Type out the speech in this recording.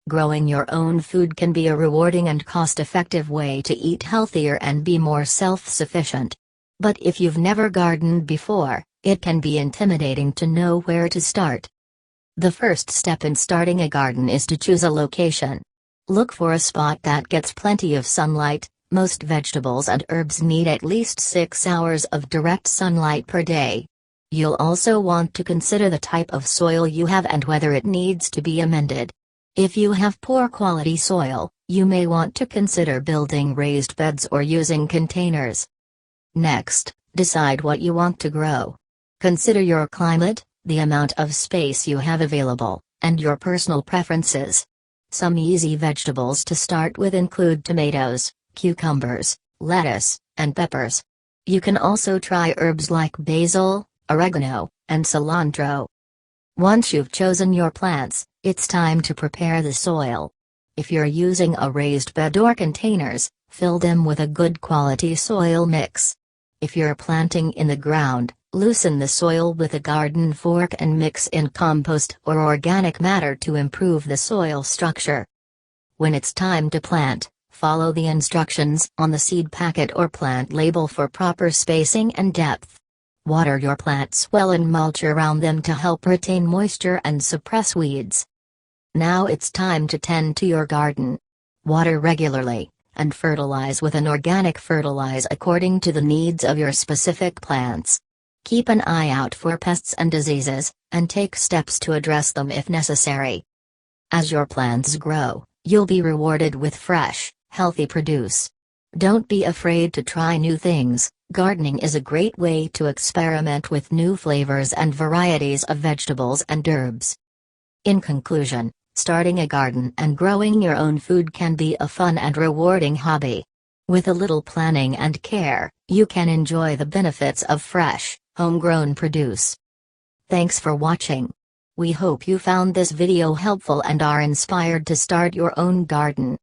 Growing your own food can be a rewarding and cost-effective way to eat healthier and be more self-sufficient. But if you've never gardened before, it can be intimidating to know where to start. The first step in starting a garden is to choose a location. Look for a spot that gets plenty of sunlight. Most vegetables and herbs need at least 6 hours of direct sunlight per day. You'll also want to consider the type of soil you have and whether it needs to be amended. If you have poor quality soil, you may want to consider building raised beds or using containers. Next, decide what you want to grow. Consider your climate, the amount of space you have available, and your personal preferences. Some easy vegetables to start with include tomatoes, cucumbers, lettuce, and peppers. You can also try herbs like basil, oregano, and cilantro. Once you've chosen your plants, it's time to prepare the soil. If you're using a raised bed or containers, fill them with a good quality soil mix. If you're planting in the ground, loosen the soil with a garden fork and mix in compost or organic matter to improve the soil structure. When it's time to plant, follow the instructions on the seed packet or plant label for proper spacing and depth. Water your plants well and mulch around them to help retain moisture and suppress weeds. Now it's time to tend to your garden. Water regularly, and fertilize with an organic fertilizer according to the needs of your specific plants. Keep an eye out for pests and diseases, and take steps to address them if necessary. As your plants grow, you'll be rewarded with fresh, healthy produce. Don't be afraid to try new things. Gardening is a great way to experiment with new flavors and varieties of vegetables and herbs. In conclusion, starting a garden and growing your own food can be a fun and rewarding hobby. With a little planning and care, you can enjoy the benefits of fresh, homegrown produce. Thanks for watching. We hope you found this video helpful and are inspired to start your own garden.